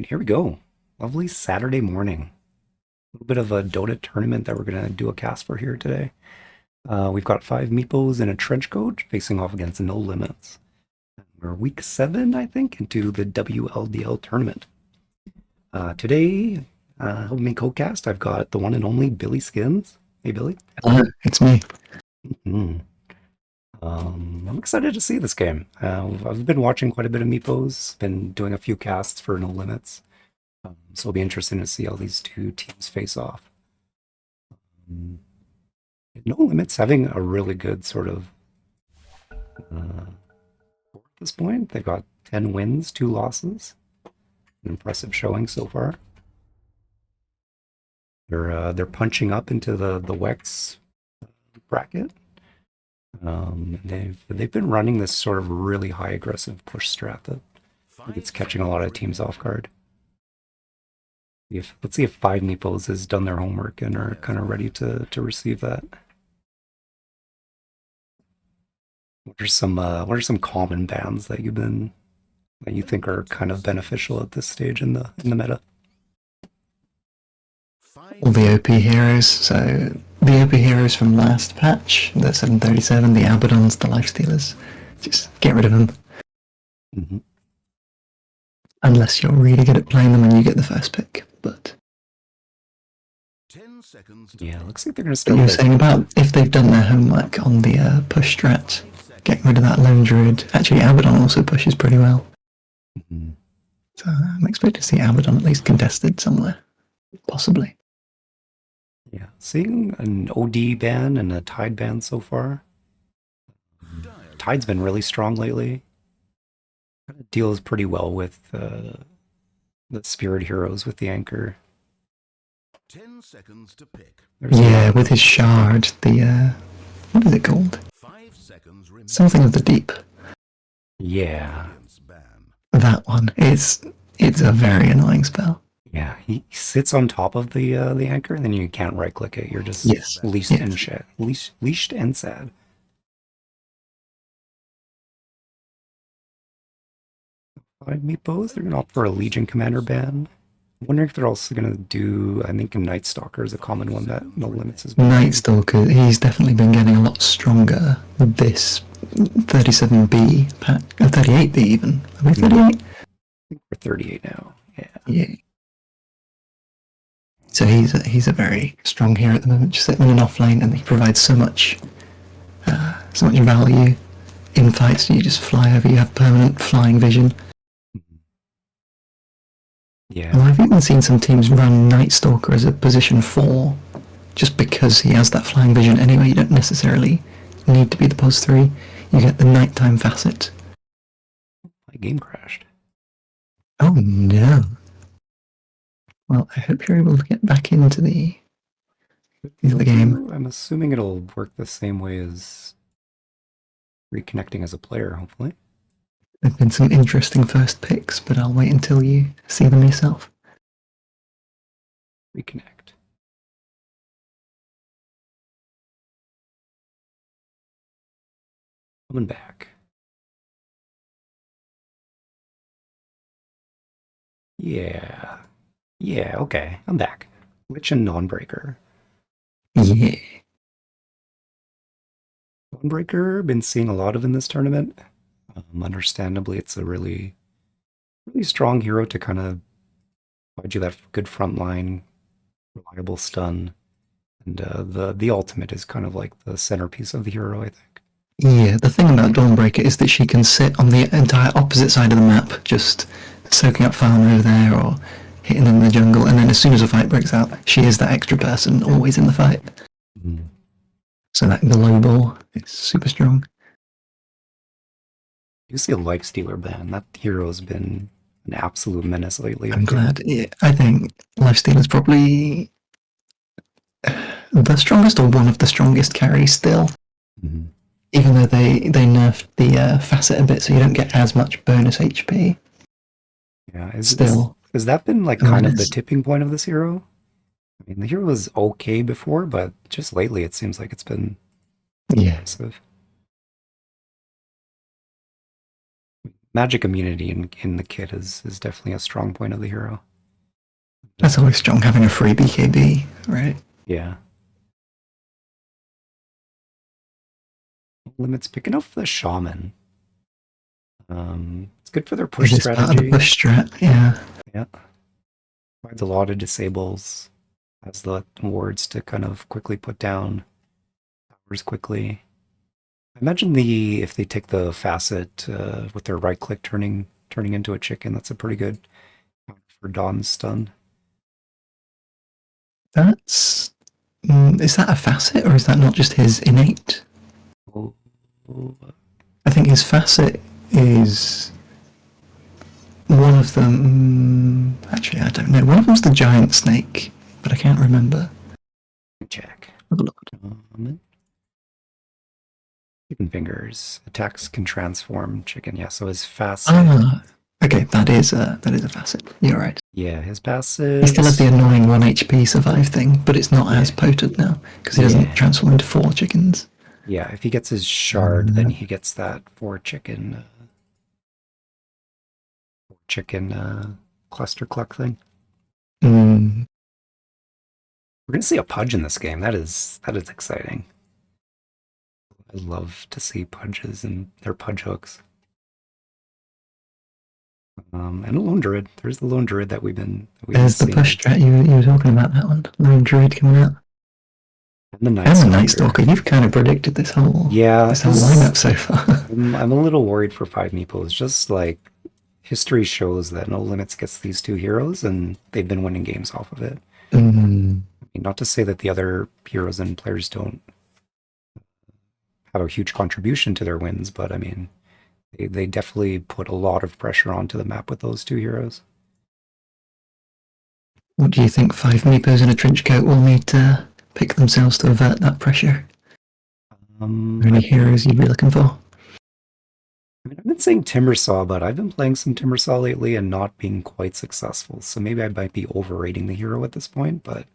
Right, here we go. Lovely Saturday morning. A little bit of a Dota tournament that we're going to do a cast for here today. We've got 5 Meepos in a trench coat facing off against No Limits. We're week 7, I think, into the WLDL tournament. Today, helping co-cast, I've got the one and only Billy Skins. Hey, Billy. Hello, it's me. Mhm. I'm excited to see this game. I've been watching quite a bit of Meepos, been doing a few casts for No Limits. So it'll be interesting to see how these two teams face off. Um, no Limits having a really good sort of at this point. They've got 10 wins, 2 losses. An impressive showing so far. They're punching up into the Wex bracket. They've been running this sort of really high aggressive push strat that I think it's catching a lot of teams off guard. Let's see if 5 Meepos has done their homework and are kind of ready to receive that. What are some common bans that you think are kind of beneficial at this stage in the meta? All the OP heroes. So the OP heroes from last patch, the 737, the Abaddons, the Lifestealers. Just get rid of them. Mm-hmm. Unless you're really good at playing them and you get the first pick. But 10 seconds. Yeah, looks like they're going to what start you were with saying about if they've done their homework on the push strat, getting rid of that lone druid. Actually, Abaddon also pushes pretty well. Mhm. So I'm expecting to see Abaddon at least contested somewhere. Possibly. Yeah, seeing an OD ban and a Tide ban so far. Tide's been really strong lately. Kind of deals pretty well with the spirit heroes with the anchor. 10 seconds to pick. Yeah, with his shard, the what is it called? 5 seconds remaining. Something of the deep. Yeah, That one. It's a very annoying spell. yeah. He sits on top of the anchor, and then you can't right click it. You're just Yes. leashed Yes. and leashed and sad. 5 Meepos. They're gonna opt for a Legion Commander ban. I'm wondering if they're also gonna do. I think a Night Stalker is a common one that No Limits has been Night doing. Stalker, he's definitely been getting a lot stronger with this 37B pack, 38B even. Are we 38? I think we're 38 now. Yeah. Yeah. So he's a very strong hero at the moment, just sitting in an off lane, and he provides so much value in fights. You just fly over, you have permanent flying vision. Yeah. And I've even seen some teams run Night Stalker as a position 4, just because he has that flying vision anyway. You don't necessarily need to be the pos 3. You get the nighttime facet. My game crashed. Oh no. Well, I hope you're able to get back into the game. I'm assuming it'll work the same way as reconnecting as a player, hopefully. There've been some interesting first picks, but I'll wait until you see them yourself. Reconnect. Coming back. Yeah. Yeah, okay. I'm back. Lich and Non-Breaker. Yeah. Non-Breaker, been seeing a lot of in this tournament. Understandably, it's a really, really strong hero to kind of provide you that good front line, reliable stun. And the ultimate is kind of like the centerpiece of the hero, I think. Yeah, the thing about Dawnbreaker is that she can sit on the entire opposite side of the map, just soaking up farm over there or hitting in the jungle, and then as soon as a fight breaks out, she is that extra person always in the fight. Mm. So that global is super strong. You see a Lifestealer ban. That hero's been an absolute menace lately. I'm glad. Yeah, I think Lifesteal is probably the strongest or one of the strongest carries still. Mm-hmm. Even though they nerfed the facet a bit, so you don't get as much bonus HP. Yeah, has that been like kind of the tipping point of this hero? I mean, the hero was okay before, but just lately it seems like it's been impressive. Magic immunity in the kit is definitely a strong point of the hero. That's always strong, having a free BKB, right? Yeah. Limit's picking up the shaman. It's good for their push Is this part of the strategy. push strat? Yeah. Yeah. Finds a lot of disables. Has the wards to kind of quickly put down powers quickly. I imagine if they take the facet with their right click turning into a chicken, that's a pretty good counter for Dawn's stun. That's... is that a facet, or is that not just his innate? Oh, oh, I think his facet is... one of them... actually, I don't know. One of them's the giant snake, but I can't remember. check. Have a look. Chicken fingers. Attacks can transform chicken. Yeah, so his facet. Ah, okay, that is a facet. You're right. Yeah, his passive. He still has the annoying 1 HP survive thing, but it's not as potent now, because he doesn't transform into 4 chickens. Yeah, if he gets his shard, then he gets that 4 chicken cluster cluck thing. Mm. We're gonna see a Pudge in this game. That is exciting. I love to see Pudges and their Pudge hooks. And a Lone Druid. There's the Lone Druid that we've been There's the seeing. push strat, you were talking about that one. Lone Druid coming out. And the Night And the Stalker. Night Stalker. You've kind of predicted this whole lineup so far. I'm a little worried for 5 Meepos. Just like history shows that No Limits gets these 2 heroes, and they've been winning games off of it. Mm. I mean, not to say that the other heroes and players don't have a huge contribution to their wins, but I mean, they definitely put a lot of pressure onto the map with those 2 heroes. What do you think 5 Meepos in a trench coat will need to pick themselves to avert that pressure? Any heroes you'd be looking for? I mean, I've been saying Timbersaw, but I've been playing some Timbersaw lately and not being quite successful. So maybe I might be overrating the hero at this point, but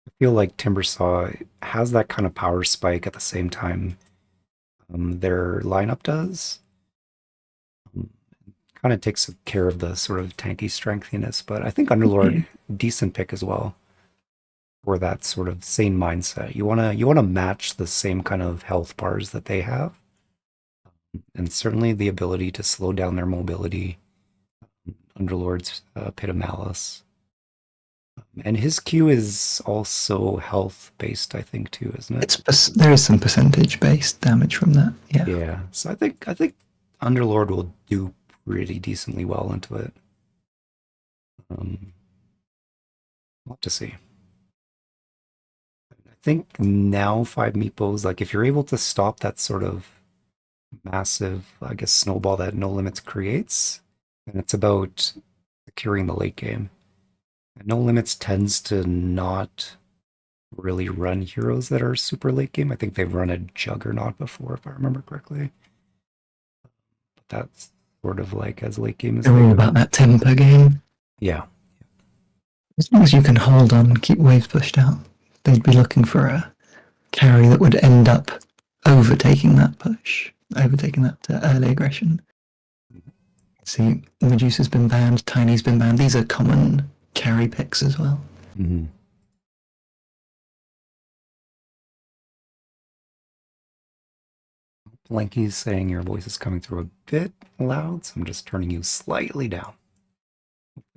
I feel like Timbersaw has that kind of power spike at the same time their lineup does. Kind of takes care of the sort of tanky strengthiness, but I think Underlord, decent pick as well for that sort of same mindset. You wanna match the same kind of health bars that they have, and certainly the ability to slow down their mobility. Underlord's Pit of Malice, and his Q is also health based, I think, too, isn't it? There is some percentage based damage from that. Yeah. Yeah. So I think Underlord will do pretty decently well into it. We'll have to see. I think now 5 Meepos, like if you're able to stop that sort of massive, I guess, snowball that No Limits creates, then it's about securing the late game. And No Limits tends to not really run heroes that are super late game. I think they've run a Juggernaut before, if I remember correctly. But that's sort of like as late game as They're all about that tempo game. Yeah. As long as you can hold on, keep waves pushed out, they'd be looking for a carry that would end up overtaking that push, overtaking that early aggression. See, Medusa's been banned, Tiny's been banned. These are common carry picks as well. Mm-hmm. Blanky's saying your voice is coming through a bit loud, so I'm just turning you slightly down.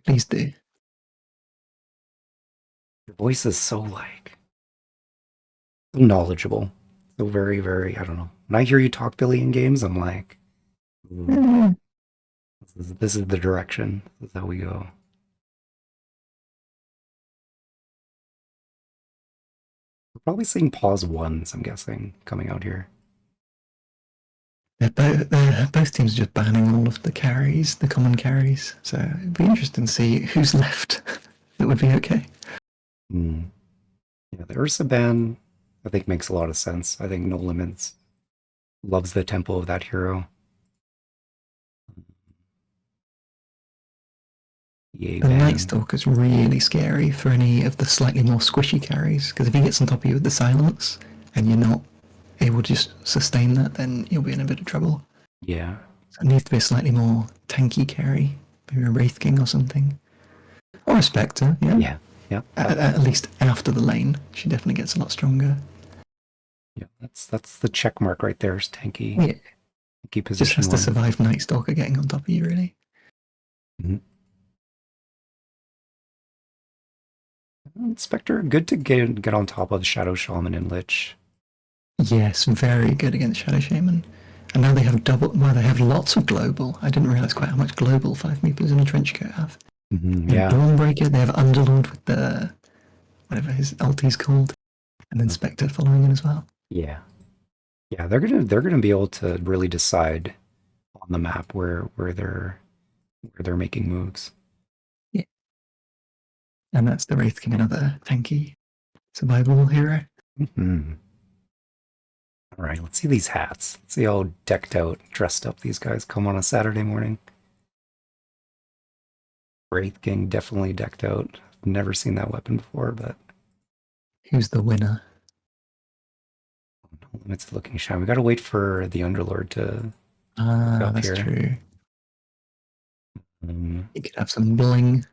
Please do. Your voice is so like so knowledgeable, so very, very. I don't know. When I hear you talk Billy in games, I'm like, this is the direction. This is how we go. We're probably seeing pause ones, I'm guessing, coming out here. Both teams are just banning all of the carries, the common carries. So it'd be interesting to see who's left that would be okay. Yeah, the Ursa ban, I think, makes a lot of sense. I think No Limits loves the tempo of that hero. The Night Stalker's really scary for any of the slightly more squishy carries, because if he gets on top of you with the silence and you're not able to just sustain that, then you'll be in a bit of trouble. Yeah. It needs to be a slightly more tanky carry, maybe a Wraith King or something, or a Spectre. Yeah, Yeah, yeah, at least after the lane, she definitely gets a lot stronger. yeah. That's the check mark right there. Is Yeah, tanky just position has to one. survive Night Stalker getting on top of you, really. Mhm. Spectre, good to get on top of Shadow Shaman and Lich. Yes, very good against Shadow Shaman. And now they have double. Well, they have lots of global. I didn't realize quite how much global 5 meeples in a trench coat have. They have Yeah. Dawnbreaker. They have Underlord with the whatever his ulti's called, and then Spectre following in as well. Yeah. Yeah, they're gonna be able to really decide on the map where they're making moves. Yeah, and that's the Wraith King, another tanky survivable hero. Hmm. All right, let's see these hats. Let's see how decked out, dressed up these guys come on a Saturday morning. Wraith King definitely decked out. I've never seen that weapon before, but Who's the winner? it's looking shiny. We gotta wait for the Underlord to look Ah, up that's here. true. Um, You could have some bling.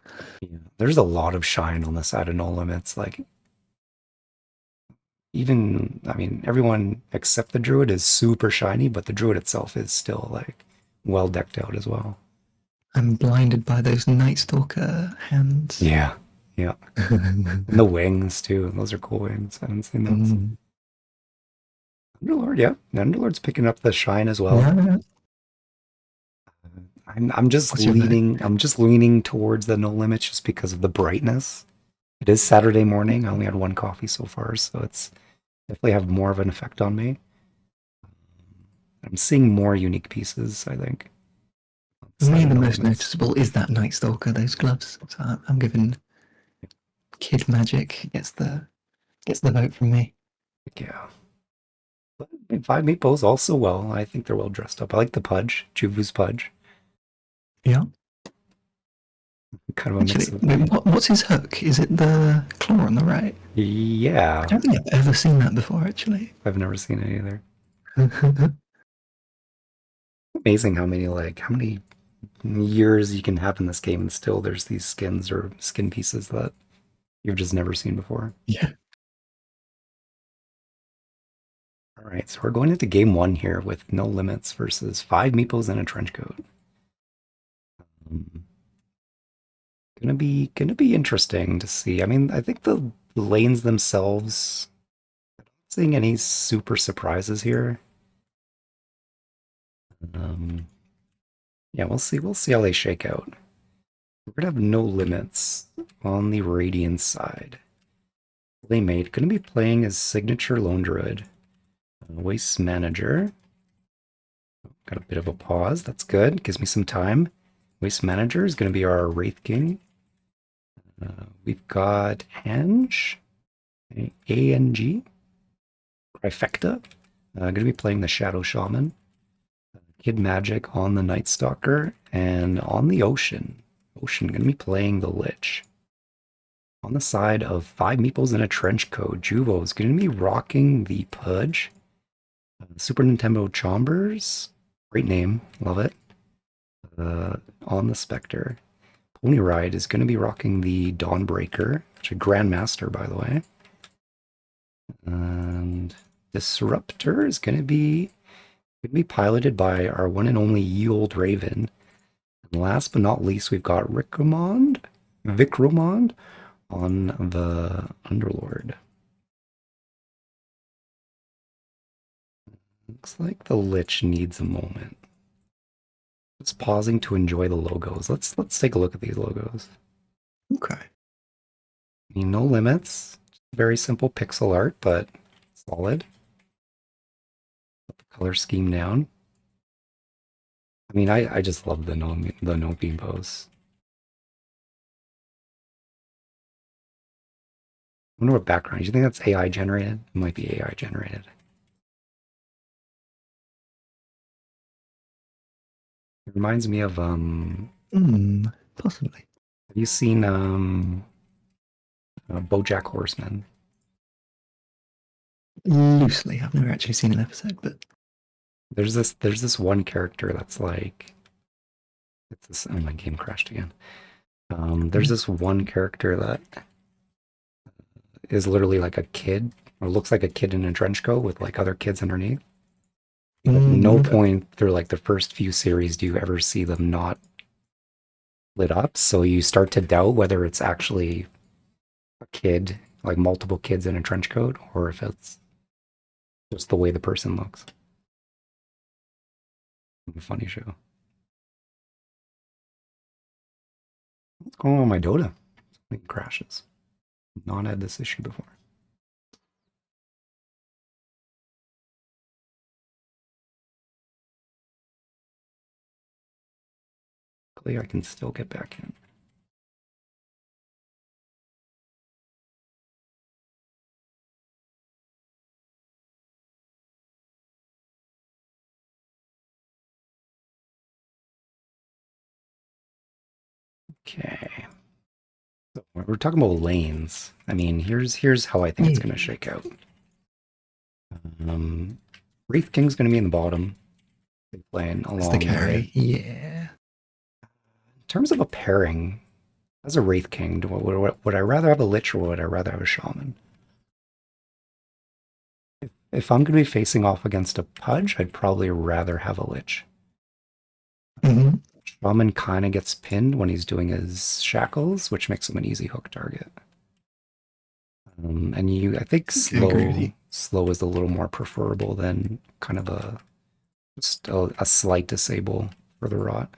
yeah, there's a lot of shine on the side of No Limits. Like even, I mean, everyone except the Druid is super shiny, but the Druid itself is still like well decked out as well. I'm blinded by those Night Stalker hands. Yeah, yeah. And the wings too. Those are cool wings. I haven't seen those. Mm. Underlord, yeah. The Underlord's picking up the shine as well. Yeah. I'm just What's your vote? leaning towards the No Limits just because of the brightness. It is Saturday morning. I only had one coffee so far, so it's definitely have more of an effect on me. I'm seeing more unique pieces, I think. For me, Side of the No most Limits. noticeable is that Night Stalker, those gloves. So I'm giving Kid Magic gets the vote from me. Yeah. But Five Meepos also well. I think they're well dressed up. I like the Pudge, Juvu's Pudge. Yeah. Kind of a mix Actually, of wait, what's his hook? Is it the claw on the right? I yeah. don't think I've ever seen that before, actually. I've never seen it either. Amazing how many years you can have in this game and still there's these skins or skin pieces that you've just never seen before. Yeah. All right, so we're going into game one here with No Limits versus five Meepos in a trench coat. Um, gonna be interesting to see. I mean, I think the lanes themselves, I'm not seeing any super surprises here. Um, yeah, we'll see how they shake out. We're gonna have No Limits on the Radiant side. Playmate gonna be playing as signature Lone Druid. Waste Manager. Got a bit of a pause. That's good. Gives me some time. Waste Manager is going to be our Wraith King. We've got Ange, ANG, Trifecta. Going to be playing the Shadow Shaman. Kid Magic on the Night Stalker. And on the Ocean. Ocean going to be playing the Lich. On the side of five Meeples in a trench coat, Juvo is going to be rocking the Pudge. Super Nintendo Chombers. Great name. Love it. On the Spectre. Pony Ride is going to be rocking the Dawnbreaker, which is a Grandmaster, by the way. And Disruptor is going to be piloted by our one and only Ye Old Raven. And last but not least, we've got Vikromond on the Underlord. Looks like the Lich needs a moment. Just pausing to enjoy the logos. Let's take a look at these logos. Okay. I mean, No Limits. Very simple pixel art, but solid. Put the color scheme down. I mean, I just love the no beam pose. I wonder what background. Do you think that's AI generated? It might be AI generated. It reminds me of Possibly. have you seen BoJack Horseman? Loosely. I've never actually seen an episode, but There's this one character that's like it's this. Oh, my game crashed again. There's this one character that is literally like a kid, or looks like a kid in a trench coat with like other kids underneath. At no Okay. point through like the first few series do you ever see them not lit up. So you start to doubt whether it's actually a kid, like multiple kids in a trench coat, or if it's just the way the person looks. A funny show. What's going on with my Dota? It crashes. Not had this issue before. Luckily, I can still get back in. Okay. So we're talking about lanes. I mean, here's how I think it's going to shake out. Um, Wraith King's going to be in the bottom lane It's the along carry. with. Yeah. In terms of a pairing, as a Wraith King, would I rather have a Lich or would I rather have a Shaman? If I'm going to be facing off against a Pudge, I'd probably rather have a Lich. hmm Shaman kind of gets pinned when he's doing his shackles, which makes him an easy hook target. And I think I agree with you. slow is a little more preferable than kind of just a slight disable for the rot.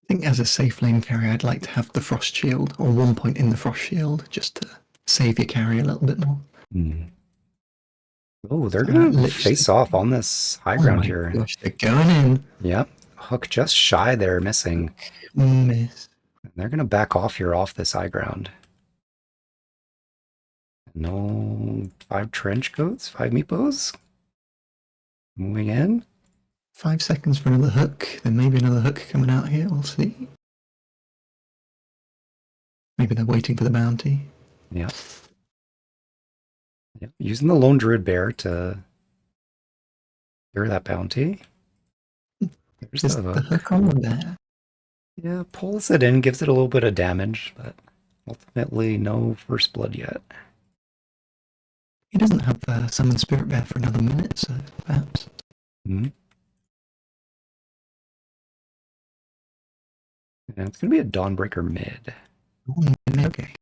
I think as a safe lane carry, I'd like to have the frost shield or 1 point in the frost shield just to save your carry a little bit more. Oh, they're So gonna literally, face off on this high oh ground my here. gosh, they're going in. Yep, hook just shy there, missing. Miss. They're gonna back off here off this high ground. No 5 trench coats, 5 meepos. Moving in. 5 seconds for another hook. There may be another hook coming out here. We'll see. Maybe they're waiting for the bounty. Yep. Yep. Using the lone druid bear to clear that bounty. There's Is the the hook. hook on the bear? Yeah, pulls it in, gives it a little bit of damage, but ultimately no first blood yet. He doesn't have summon spirit bear for another minute, so perhaps. Hmm. And it's gonna be a Dawnbreaker mid. Ooh, okay.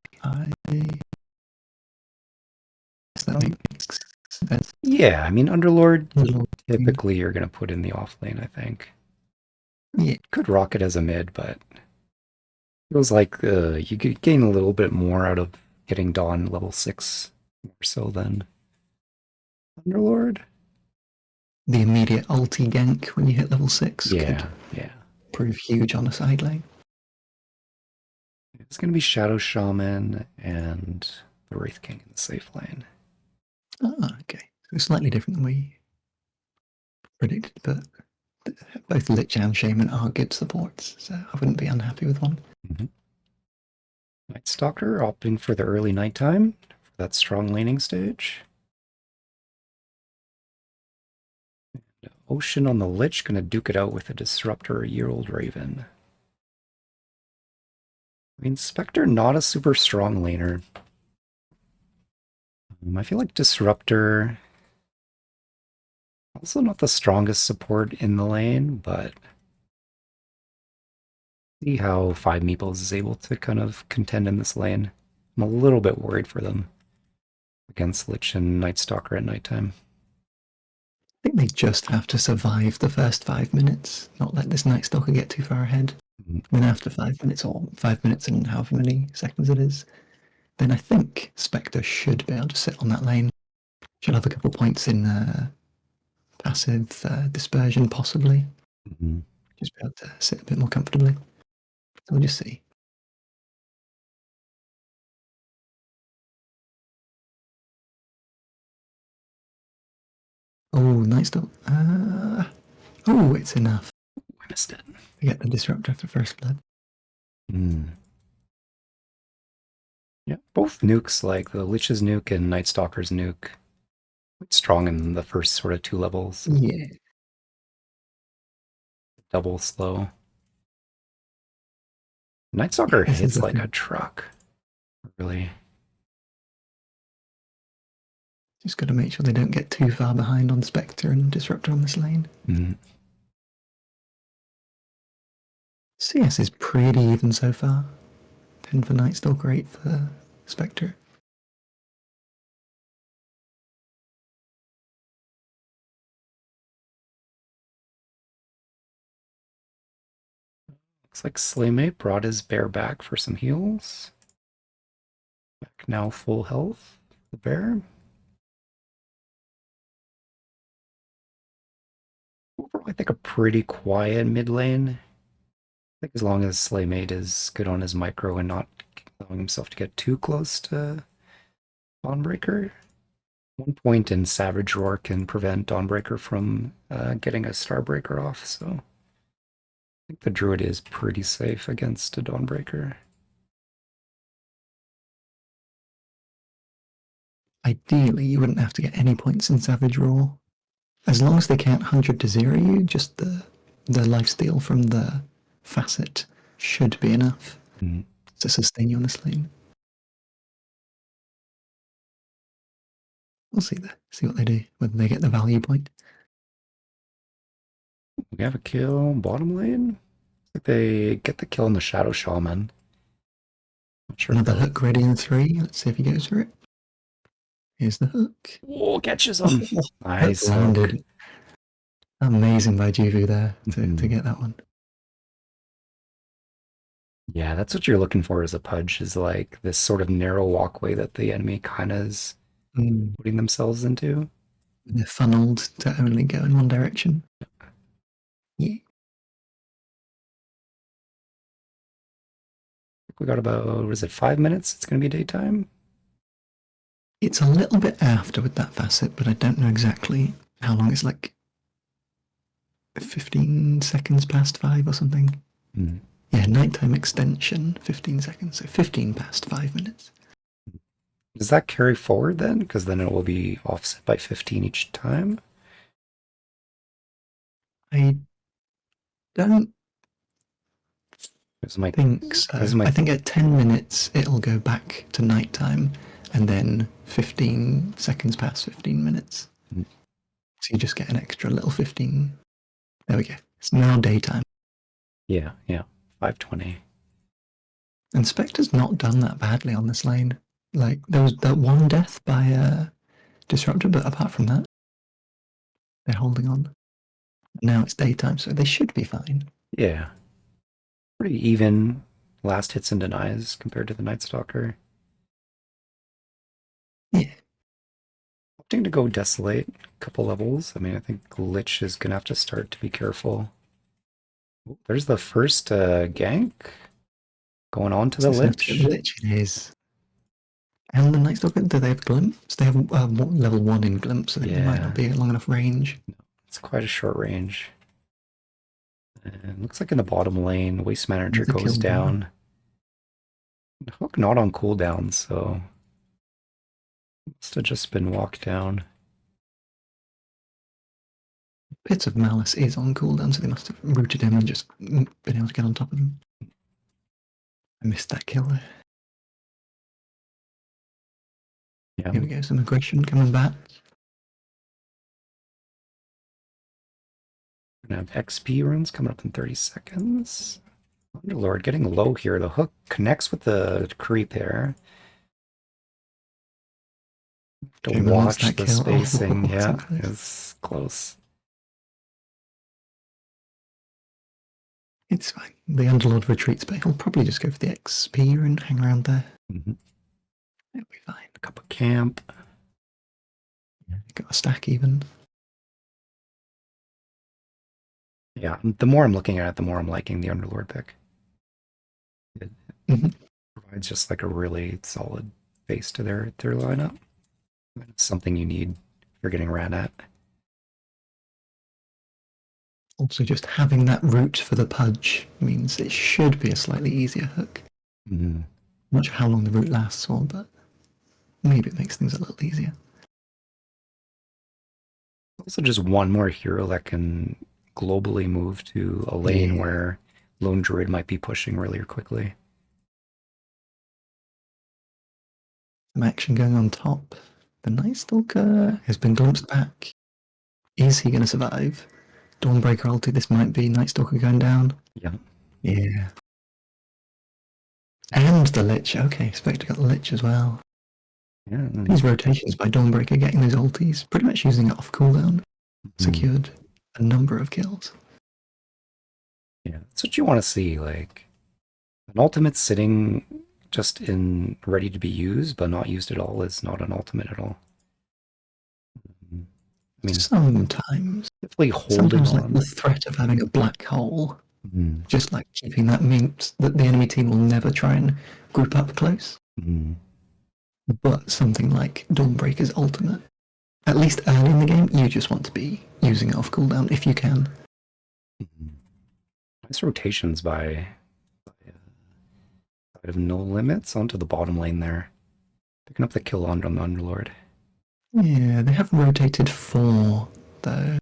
That makes sense. Yeah, I mean Underlord. Little- Typically, you're gonna put in the off lane. I think Yeah. could rock it as a mid, but feels like you could gain a little bit more out of getting Dawn level 6 more so than Underlord. The immediate ulti gank when you hit level 6 Yeah, could yeah. prove huge on a side lane. It's gonna be Shadow Shaman and the Wraith King in the safe lane. Ah, okay. So slightly different than we predicted, but both Lich and Shaman are good supports, so I wouldn't be unhappy with one. Mm-hmm. Night Stalker opting for the early nighttime for that strong laning stage. Ocean on the Lich, gonna duke it out with a Disruptor, a year-old Raven. I mean, Spectre, not a super strong laner. I feel like Disruptor, also not the strongest support in the lane, but see how 5 Meeples is able to kind of contend in this lane. I'm a little bit worried for them against Lich and Night Stalker at nighttime. I think they just have to survive the first 5 minutes, not let this Night Stalker get too far ahead. Mhm. Then after 5 minutes, or 5 minutes and however many seconds it is, then I think Spectre should be able to sit on that lane. Should have a couple points in passive dispersion, possibly. Mhm. Just be able to sit a bit more comfortably. So we'll just see. Oh, Night Stalker. Oh, it's enough I missed it. to get the Disruptor for first blood. Mm. Yeah, both nukes, like the Lich's nuke and Night Stalker's nuke, Quite strong in the first sort of 2 levels. Yeah. Double slow. Night Stalker This is hits like a looking. truck. Really. Just got to make sure they don't get too far behind on Spectre and Disruptor on this lane. Mm. CS is pretty even so far. 10 for Night Stalker, 8 for Spectre. Looks like Slaymate brought his bear back for some heals. Back now full health, the bear. Overall, I think a pretty quiet mid lane. I think as long as Slaymate is good on his micro and not allowing himself to get too close to Dawnbreaker. One point in Savage Roar can prevent Dawnbreaker from getting a Starbreaker off, so I think the Druid is pretty safe against a Dawnbreaker. Ideally, you wouldn't have to get any points in Savage Roar. As long as they can't 100 to 0 you, just the lifesteal from the facet should be enough to sustain you on this lane. We'll see what they do, whether they get the value point. We have a kill bottom lane. Looks like they get the kill in the Shadow Shaman. Not sure Another if that hook ready in 3. Let's see if he goes for it. Here's the hook. Oh, catches him. Nice Hook landed. hook. Amazing by Juvu there to get that one. Yeah, that's what you're looking for as a pudge, is like this sort of narrow walkway that the enemy kind of is putting themselves into. They're funneled to only go in one direction. Yeah. We got about, what is it, 5 minutes? It's going to be daytime. It's a little bit after with that facet, but I don't know exactly how long. It's like 15 seconds past 5 or something. Yeah, nighttime extension, 15 seconds. So 15 past 5 minutes. Does that carry forward then? Because then it will be offset by 15 each time. I don't This my think so. this is my I think at 10 minutes it'll go back to nighttime, and then 15 seconds past 15 minutes. So you just get an extra little 15. There we go. It's now daytime. yeah 5:20. And Spectre's not done that badly on this lane. Like, there was that one death by Disruptor, but apart from that, they're holding on. Now it's daytime, so they should be fine. Yeah, pretty even last hits and denies compared to the Night Stalker. Yeah. Opting to go Desolate a couple levels. I mean, I think Lich is gonna have to start to be careful. Oh, there's the first gank going on to the Lich. Lich it is. And the Night Stalker, do they have Glimpse? They have level 1 in Glimpse, so it might not be a long enough range. No, it's quite a short range. And looks like in the bottom lane, Waste Manager goes down. Hook not on cooldown, so must have just been walked down. Pits of Malice is on cooldown, so they must have rooted him and just been able to get on top of him. I missed that kill there. Yeah. Here we go, some aggression coming back. We're gonna have XP runes coming up in 30 seconds. Underlord getting low here. The hook connects with the creep here. To watch the spacing. Yeah, it's close. It's fine. The Underlord retreats, but he'll probably just go for the XP and hang around there. Mm-hmm. It'll be fine. A cup of camp. Got a stack even. Yeah, the more I'm looking at it, the more I'm liking the Underlord pick. It provides just like a really solid base to their lineup. It's something you need if you're getting ran at. Also, just having that route for the pudge means it should be a slightly easier hook. Mm-hmm. Not sure how long the route lasts for, but maybe it makes things a little easier. Also, just one more hero that can globally move to a lane Yeah. where Lone Druid might be pushing really quickly. Some action going on top. The Night Stalker has been glimpsed back. Is he going to survive? Dawnbreaker ulti, this might be Night Stalker going down. Yeah. Yeah. And the Lich. Okay, Spectre got the Lich as well. Yeah. These rotations by Dawnbreaker getting those ultis, pretty much using it off cooldown, secured a number of kills. Yeah. That's what you want to see. Like an ultimate sitting just in ready to be used, but not used at all is not an ultimate at all. I mean, Sometimes. definitely holding Sometimes like the on. threat of having a black hole, Mm. just like keeping that means that the enemy team will never try and group up close. Mm. But something like Dawnbreaker's ultimate, at least early in the game, you just want to be using it off cooldown if you can. Nice rotations by side of No Limits onto the bottom lane there. Picking up the kill on the Underlord. Yeah, they have rotated 4 though,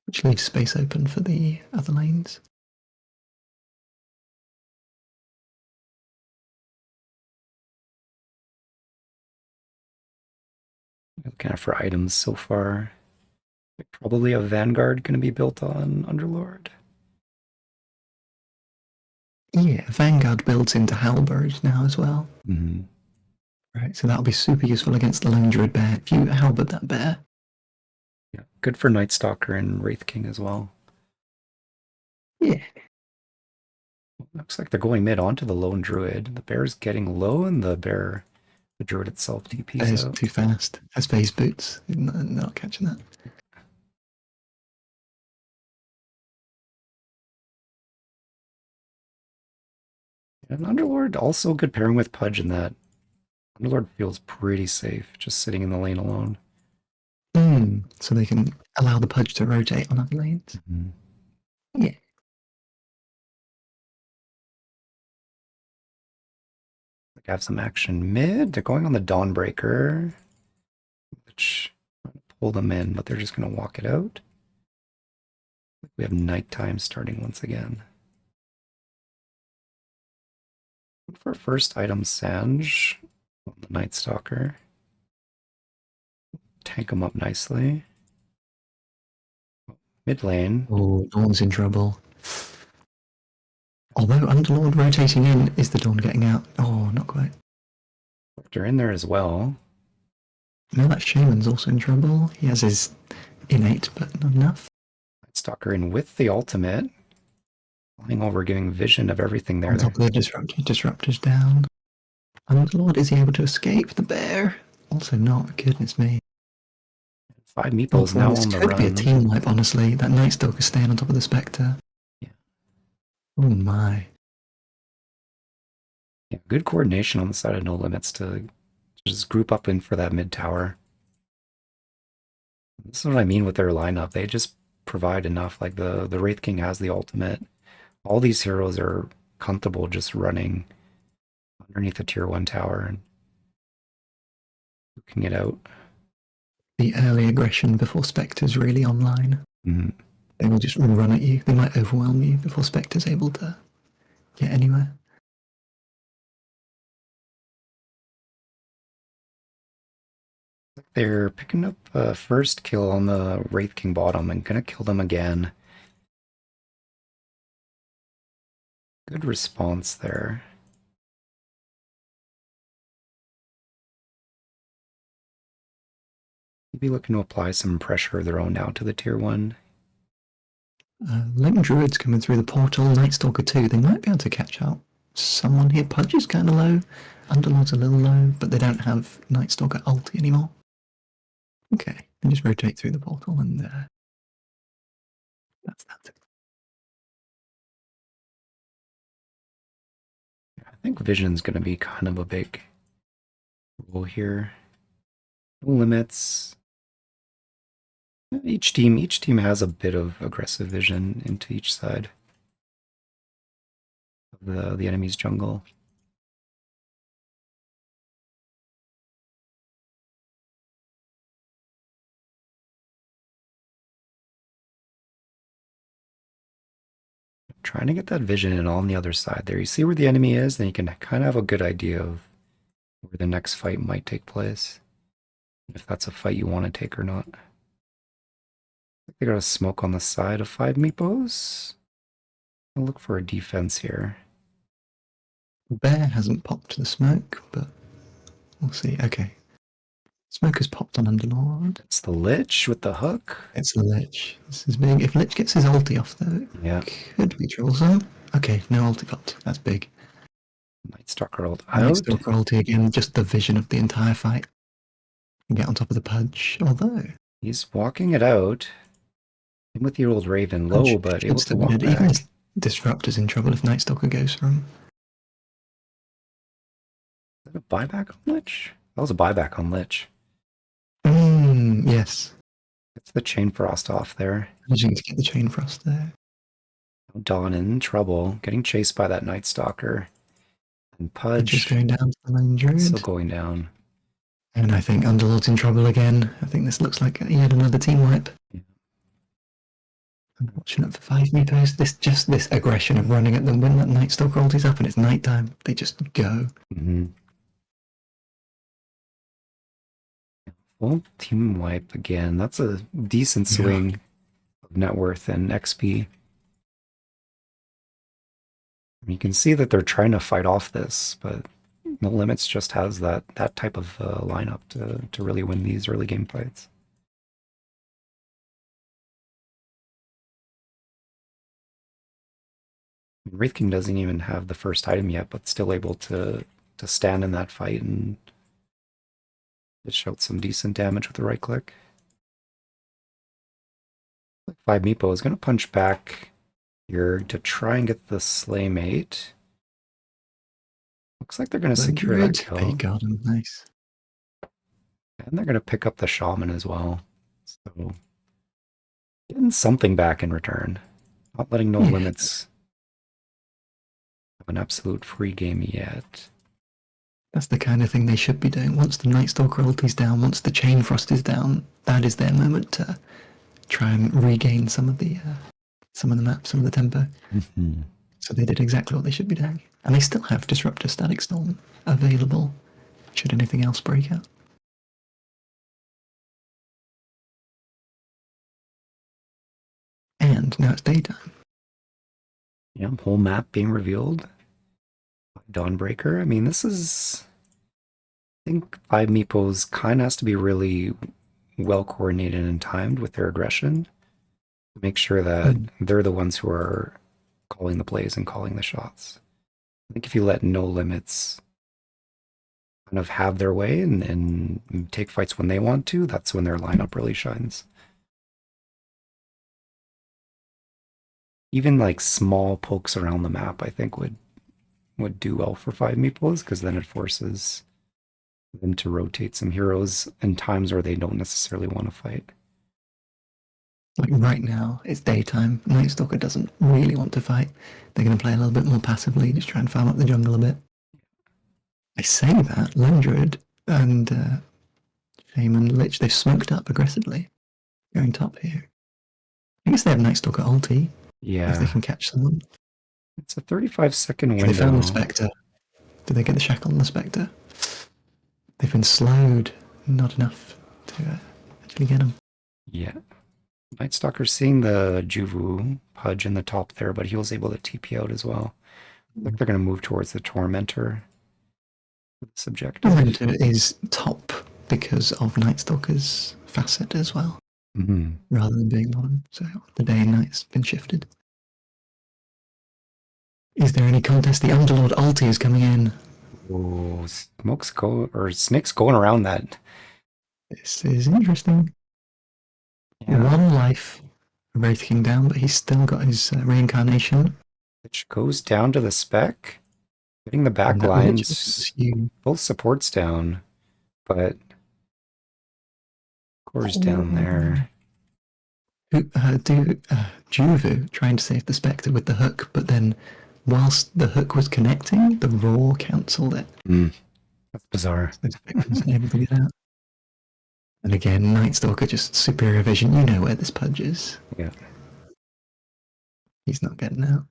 which leaves space open for the other lanes. Looking out for items so far. Probably a Vanguard going to be built on Underlord. Yeah, Vanguard builds into Halberd now as well. Mm-hmm. Right, so that'll be super useful against the Lone Druid bear. If you halberd that bear. Yeah, good for Night Stalker and Wraith King as well. Yeah. Looks like they're going mid onto the Lone Druid. The bear's getting low, and the Druid itself TPs Bear's out. too fast. Has phase boots. Not catching that. And Underlord also good pairing with Pudge in that Underlord feels pretty safe just sitting in the lane alone. So they can allow the Pudge to rotate on other lanes. Mm-hmm. Yeah. Like have some action mid. They're going on the Dawnbreaker, which pull them in, but they're just going to walk it out. We have nighttime starting once again. For first item, Sange on the Night Stalker. Tank him up nicely. Mid lane. Oh, Dawn's in trouble. Although Underlord rotating in, is the Dawn getting out? Oh, not quite. They're in there as well. Now that Shaman's also in trouble. He has his innate, but not enough. Night Stalker in with the ultimate. Flying over, giving vision of everything there. On top of the disruptor's down. Underlord, is he able to escape the bear? Also not, goodness me. 5 Meepos now This on the could be a run. team wipe, honestly. That Night Stalker staying on top of the Spectre. Yeah. Oh my. Yeah, good coordination on the side of No Limits to just group up in for that mid tower. This is what I mean with their lineup. They just provide enough. Like the Wraith King has the ultimate. All these heroes are comfortable just running underneath a tier 1 tower and looking it out. The early aggression before Spectre's really online. Mm. They will just run at you. They might overwhelm you before Spectre's able to get anywhere. They're picking up a first kill on the Wraith King bottom and gonna kill them again. Good response there. Maybe looking to apply some pressure of their own now to the tier 1. Lone Druid's coming through the portal. Night Stalker 2. They might be able to catch up. Someone here. Pudge is kind of low. Underlord's a little low, but they don't have Night Stalker ulti anymore. Okay, they just rotate through the portal and that's that. I think Vision's going to be kind of a big role here. No limits. Each team has a bit of aggressive vision into each side of the enemy's jungle. trying to get that vision in on the other side there. You see where the enemy is, then you can kind of have a good idea of where the next fight might take place. If that's a fight you want to take or not. They got a smoke on the side of 5 Meepos. I'll look for a defense here. Bear hasn't popped the smoke, but we'll see. Okay. Smoke has popped on Underlord. It's the Lich with the hook. It's the Lich. This is big. If Lich gets his ulti off, though, Yeah. could be troublesome. Okay, no ulti popped. That's big. Night Stalker ult Night out. Stalker ulti again, just the vision of the entire fight. And get on top of the Pudge, although... He's walking it out. Same with the old Raven, low, but able to walk Even back. his Disruptor's in trouble if Night Stalker goes for him. Is that a buyback on Lich? That was a buyback on Lich. Yes. It's the Chain Frost off there. Managing to get the Chain Frost there. Dawn in trouble, getting chased by that Night Stalker. And Pudge is Pudge going down to the main druid. still going down. And I think Underlord's in trouble again. I think this looks like he had another team wipe. Yeah. Unfortunate for 5 Meepos. This aggression of running at them when that Night Stalker ulti's up and it's nighttime. They just go. Full team wipe again. That's a decent swing of net worth and XP. You can see that they're trying to fight off this, but the Limitz just has that type of lineup to really win these early game fights. Wraith King doesn't even have the first item yet, but still able to stand in that fight and dish out some decent damage with the right click. 5 Meepo is going to punch back here to try and get the Slay Mate. Looks like they're going to secure that kill. They got him, nice. And they're going to pick up the Shaman as well. So, getting something back in return. Not letting No Limitz have an absolute free game yet. That's the kind of thing they should be doing. Once the Night Stalker ulti's down, once the Chain Frost is down, that is their moment to try and regain some of the map, some of the tempo. So they did exactly what they should be doing. And they still have Disruptor Static Storm available should anything else break out. And now it's daytime. Yeah, whole map being revealed. Dawnbreaker. I mean, this is... I think 5 Meepos kind of has to be really well coordinated and timed with their aggression to make sure that they're the ones who are calling the plays and calling the shots. I think if you let No Limitz kind of have their way and take fights when they want to, that's when their lineup really shines. Even like small pokes around the map, I think would do well for 5 Meepos, because then it forces them to rotate some heroes in times where they don't necessarily want to fight. Like right now, it's daytime. Night Stalker doesn't really want to fight. They're going to play a little bit more passively, just try and farm up the jungle a bit. I say that, Lone Druid and Shaman Lich, they've smoked up aggressively. Going top here. I guess they have Night Stalker ulti. Yeah. If they can catch someone. It's a 35-second window. They found the Spectre. Did they get the shackle on the Spectre? They've been slowed. Not enough to actually get him. Yeah. Night Stalker's seeing the Juvu Pudge in the top there, but he was able to TP out as well. I think they're going to move towards the Tormentor with this objective. Tormentor is top because of Night Stalker's facet as well, rather than being bottom. So the day and night's been shifted. Is there any contest? The Underlord ulti is coming in. Oh, Snake's going around that. This is interesting. Yeah. One life, Wraith King down, but he's still got his reincarnation. Which goes down to the spec, getting the back lines, both supports down, but Core's down there. Juvu trying to save the Spectre with the hook, but then whilst the hook was connecting, the Roar cancelled it. That's bizarre. So the Spectre wasn't able to get out. And again, Night Stalker just superior vision. You know where this Pudge is. Yeah. He's not getting out.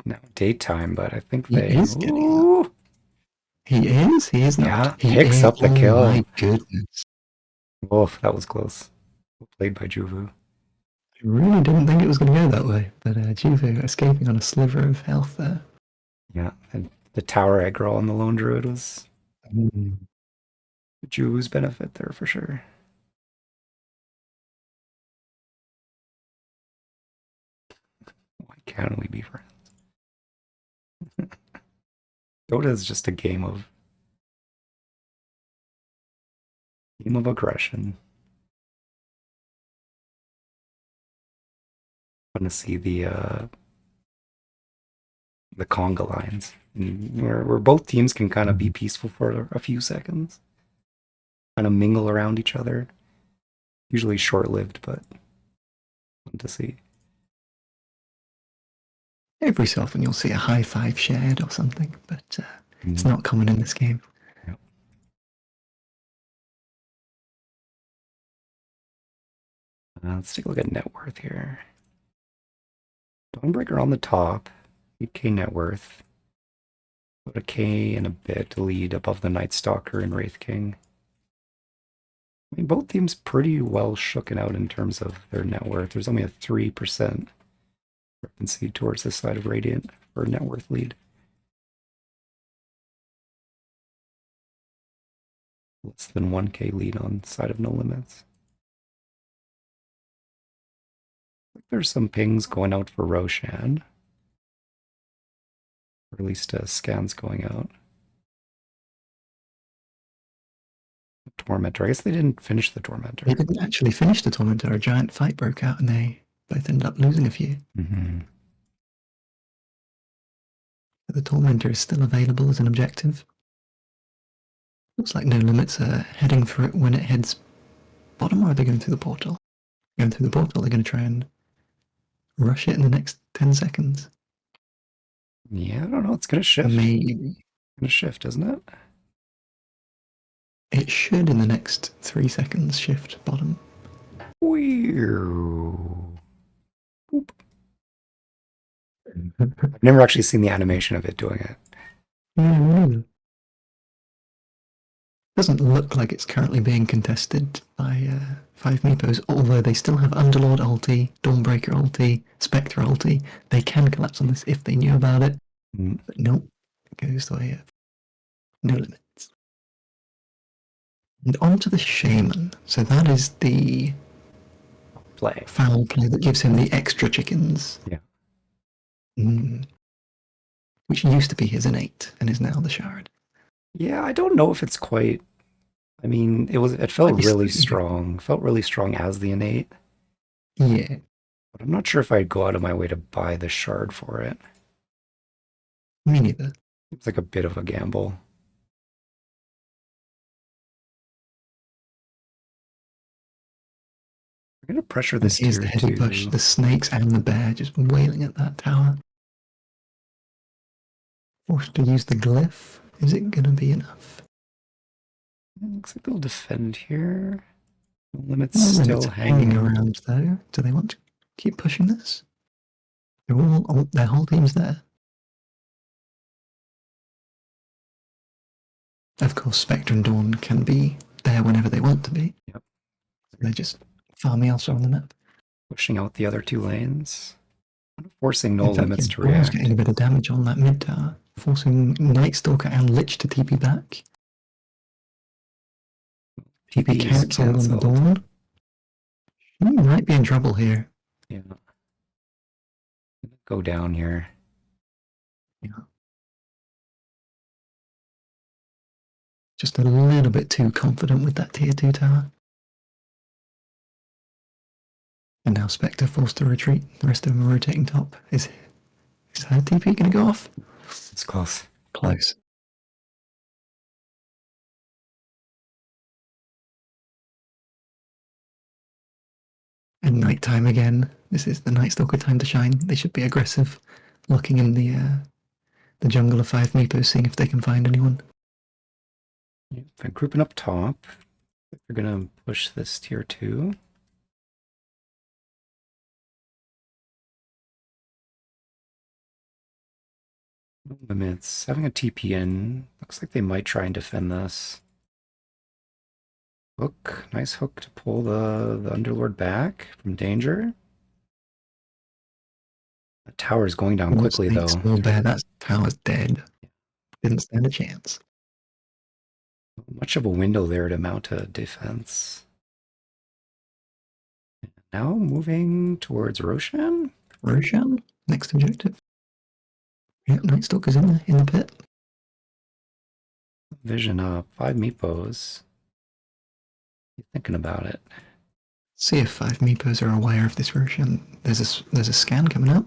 now daytime, but I think He they. is getting up. Ooh, He is. He is not. yeah, He picks is. up the Oh kill. my goodness. Wolf, that was close. Well played by Juvu. I really didn't think it was going to go that way, but Juve escaping on a sliver of health there. Yeah, and the tower aggro on the lone druid was Mm. Juvu's benefit there for sure. Why can't we be friends? Dota is just a game of aggression. Fun to see the conga lines, where both teams can kind of be peaceful for a few seconds, kind of mingle around each other. Usually short-lived, but fun to see. Every so often you'll see a high five shared or something, but it's Mm, not common in this game. yeah. Let's take a look at net worth here. Dawnbreaker on the top, 8k net worth. About a K and a bit lead above the Night Stalker and Wraith King. I mean, both teams pretty well shooken out in terms of their net worth. There's only a 3% discrepancy towards this side of Radiant for net worth lead. Less than 1k lead on side of No Limits. There's some pings going out for Roshan. Or at least scans going out. Tormentor. I guess they didn't finish the Tormentor. They didn't actually finish the Tormentor. A giant fight broke out and they both ended up losing a few. Mm-hmm. But the Tormentor is still available as an objective. Looks like No Limits are heading for it when it heads bottom, or are they going through the portal? Going through the portal, they're going to try and rush it in the next 10 seconds. Yeah, I don't know. It's going to shift. Maybe. Going to shift, isn't it? It should in the next 3 seconds shift bottom. Boop. I've never actually seen the animation of it doing it. Yeah, doesn't look like it's currently being contested by 5 Meepos, although they still have Underlord ulti, Dawnbreaker ulti, Spectre ulti. They can collapse on this if they knew about it, but nope, it goes the way of No Limits. And on to the Shaman. So that is the Play. foul play that gives him the extra chickens. Yeah. Which used to be his innate and is now the shard. Yeah, I don't know if it's quite. I mean, it felt really strong. Felt really strong as the innate. Yeah. But I'm not sure if I'd go out of my way to buy the shard for it. Me neither. It's like a bit of a gamble. We're gonna pressure this Here's tier the heavy 2. push. The snakes and the bear just wailing at that tower. Forced to use the glyph. Is it gonna be enough? Looks like they'll defend here. Limit's Well, still it's hanging around though. Do they want to keep pushing this? Their whole team's there. Of course, Spectre and Dawn can be there whenever they want to be. Yep. They're just farming elsewhere on the map. Pushing out the other 2 lanes. Forcing No In fact, Limits to Dawn's react. getting a bit of damage on that mid tower, forcing Night Stalker and Lich to TP back. TP cancelled on the Dawn. He might be in trouble here. Yeah. Go down here. Yeah. Just a little bit too confident with that tier 2 tower. And now Spectre forced to retreat. The rest of them are rotating top. Is her TP going to go off? It's close. Close. And nighttime again. This is the Night Stalker time to shine. They should be aggressive, looking in the jungle of 5 Meepos, seeing if they can find anyone. Yeah, they're grouping up top. They're gonna push this tier 2. Limitz having a TP in. Looks like they might try and defend this. Hook, nice hook to pull the Underlord back from danger. The tower's going down More quickly snakes, though. more bear. That tower's dead. Didn't stand a chance. Much of a window there to mount a defense. Now moving towards Roshan. Roshan, next objective. Yep, Night Stalker's in the pit. Vision up. 5 Meepos. Thinking about it. See if 5 Meepos are aware of this Roshan. There's a scan coming up.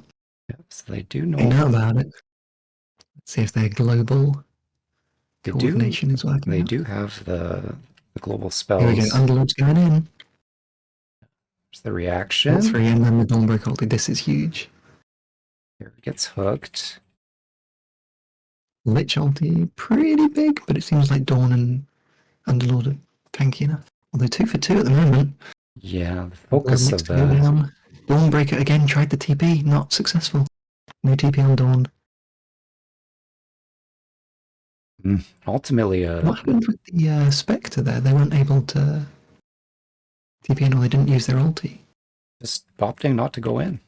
Yep, so they do know. They know about it. Let's see if their global They coordination is working They out. do have the global Here we go. spells. Underlord's going in. There's the Got reaction. 3 and then the Dawnbreak ulti. This is huge. Here it gets hooked. Lich ulti, pretty big, but it seems like Dawn and Underlord are tanky enough. Although 2 for 2 at the moment. Yeah, the focus Next of to go the down. Dawnbreaker again tried the TP, not successful. No TP on Dawn. ultimately What happened with the Spectre there? They weren't able to TP in or they didn't use their ulti. just opting not to go in.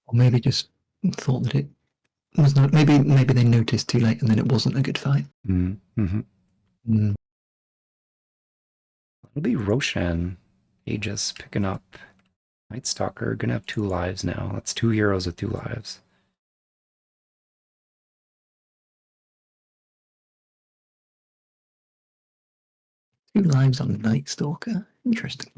Or maybe just thought that it was not. Maybe they noticed too late and then it wasn't a good fight. Mm-hmm. Mm. It'll be Roshan. Aegis picking up. Night Stalker gonna have 2 lives now. That's 2 heroes with 2 lives. Two lives on Night Stalker. Interesting.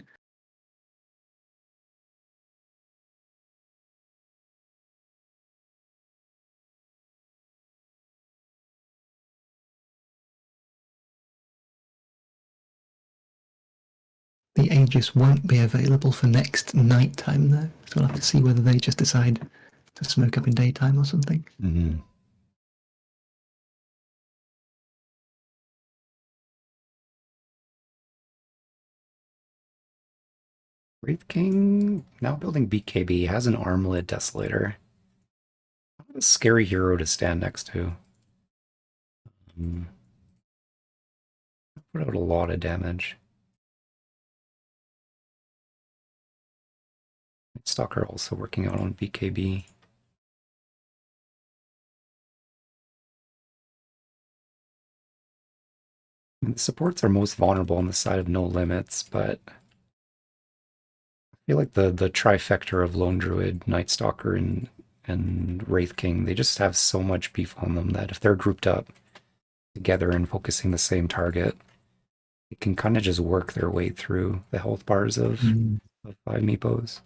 The Aegis won't be available for next night time though, so we'll have to see whether they just decide to smoke up in daytime or something. Mm-hmm. Wraith King now building BKB has an armlet desolator. What a scary hero to stand next to. Put out a lot of damage. Stalker also working out on BKB. And the supports are most vulnerable on the side of no limits, but I feel like the trifecta of Lone Druid, Night Stalker, and Wraith King, they just have so much beef on them that if they're grouped up together and focusing the same target, it can kind of just work their way through the health bars of 5 Meepos.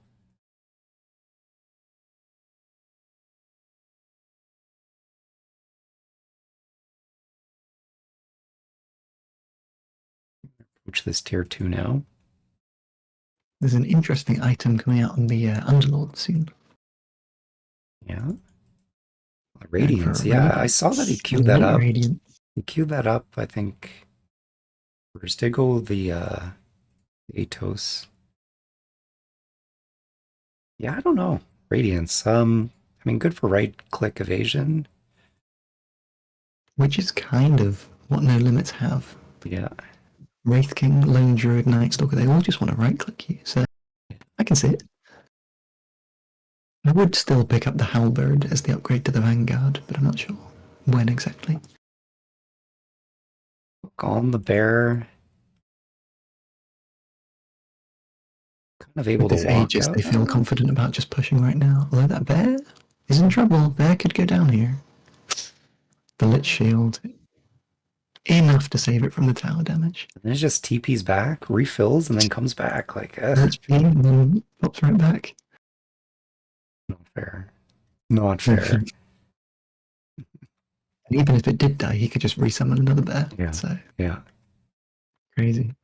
Approach this tier 2 now. There's an interesting item coming out on the Underlord soon. Yeah. Radiance, For yeah. I Radiance. saw that he queued that up. Radiance. He queued that up, I think. Where's Diggle, the Atos? Yeah, I don't know. Radiance. I mean, good for right-click evasion. Which is kind of what No Limits have. Yeah. Wraith King, Lone Druid, Night Stalker, they all just want to right click you, so I can see it. I would still pick up the Halberd as the upgrade to the Vanguard, but I'm not sure when exactly. Look on the bear. Kind of able With to this walk Aegis, out. they feel confident about just pushing right now. Although that bear is in trouble. Bear could go down here. The Lich Shield. Enough to save it from the tower damage. And then it just TP's back, refills, and then comes back. Like, HP and then pops right back. not fair. Not fair. And even if it did die, he could just resummon another bear. Yeah. So Yeah. crazy.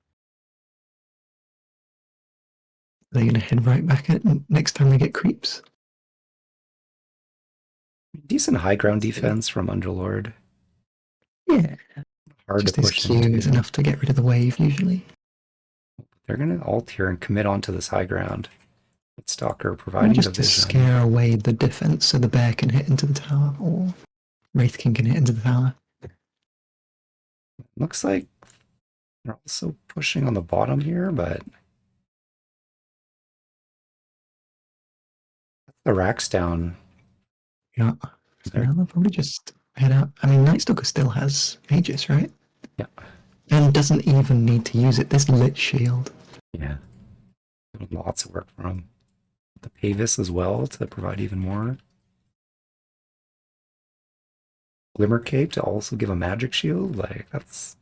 They're going to head right back at it next time they get creeps. Decent high ground defense from Underlord. Yeah. Hard Just to his push Q into. is enough to get rid of the wave usually. They're going to ult here and commit onto this high ground. Stalker Or providing just the to vision. scare away the defense so the bear can hit into the tower. Or Wraith King can hit into the tower. Looks like they're also pushing on the bottom here, but the rack's down. Yeah. So now they'll probably just head out. I mean, Night Stalker still has Aegis, right? Yeah. And doesn't even need to use it. This lit shield. Yeah. Lots of work for him. The Pavis as well to provide even more. Glimmer Cape to also give a magic shield. Like that's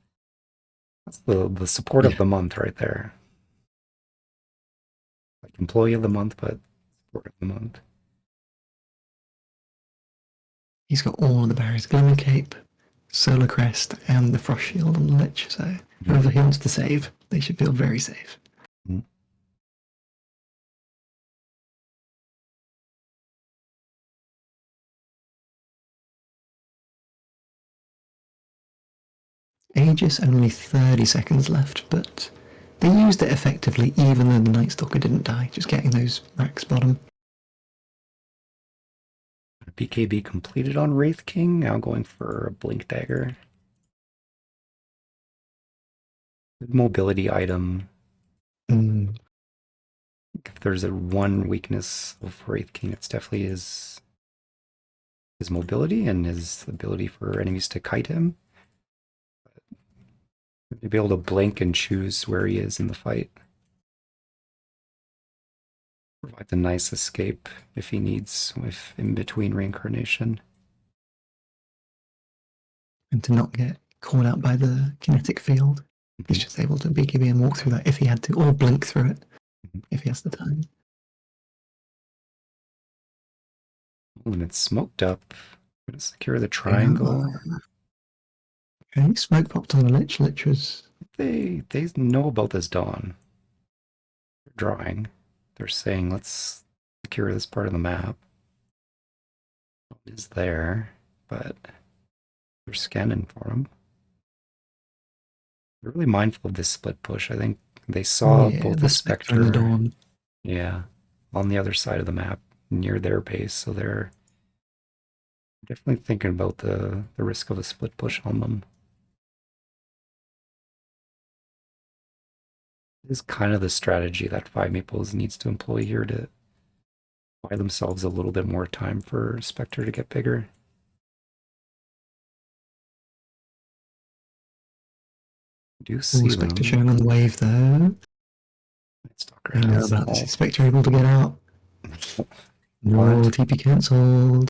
the support of the month right there. Like employee of the month, but support of the month. He's got all of the barriers. Glimmer Cape, Solar Crest, and the Frost Shield on the Lich. So whoever he wants to save, they should feel very safe. Mm-hmm. Aegis only 30 seconds left, but they used it effectively even though the Night Stalker didn't die, just getting those racks bottom. BKB completed on Wraith King, now going for a Blink Dagger. Good mobility item. Mm. If there's a one weakness of Wraith King, it's definitely his mobility and his ability for enemies to kite him. To be able to blink and choose where he is in the fight. Provides a nice escape if he needs, if in between reincarnation. And to not get caught out by the kinetic field. He's just able to BKB and walk through that if he had to, or blink through it if he has the time. And it's smoked up. I'm gonna secure the triangle. Okay, smoke popped on the Lich. Lich was. They know about this dawn. They're drawing. They're saying let's secure this part of the map. It is there, but they're scanning for him. They're really mindful of this split push. I think they saw both the Spectre and the Dawn. Yeah, on the other side of the map near their base, so they're definitely thinking about the risk of a split push on them. It is kind of the strategy that 5 Meepos needs to employ here to buy themselves a little bit more time for Spectre to get bigger. Do see Spectre them. showing on the wave though. Stalker I know has about this. Is Spectre able to get out? No, What? TP cancelled.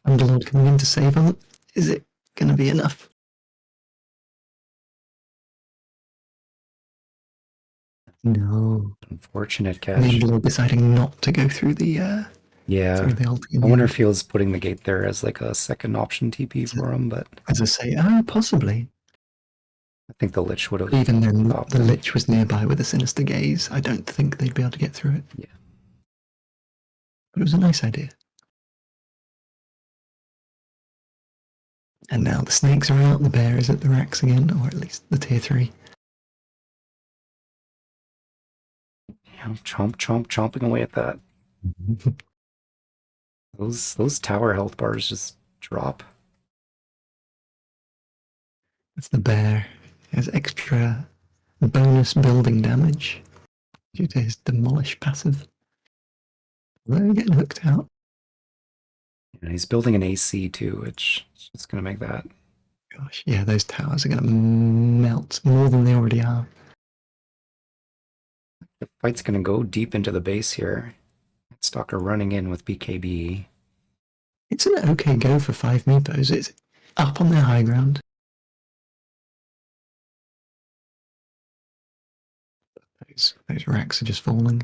Underlord coming in to save him. Is it going to be enough? No. Unfortunate And the catch. Underlord deciding not to go through the Yeah. through the ulti. I wonder if he was putting the gate there as like a second option TP for him, but As I say, possibly. I think the Lich would have. Even then, stopped the him. Lich was nearby with a sinister gaze. I don't think they'd be able to get through it. Yeah. But it was a nice idea. And now the snakes are out, the bear is at the racks again, or at least the tier 3. Yeah, chomping away at that. Those tower health bars just drop. That's the bear. He has extra bonus building damage due to his demolish passive. Although getting hooked out. And he's building an AC too, which is just gonna make that. Gosh, yeah, those towers are going to melt more than they already are. The fight's gonna go deep into the base here. Stalker running in with BKB. It's an okay go for 5 Meepos. It's up on their high ground. Those racks are just falling.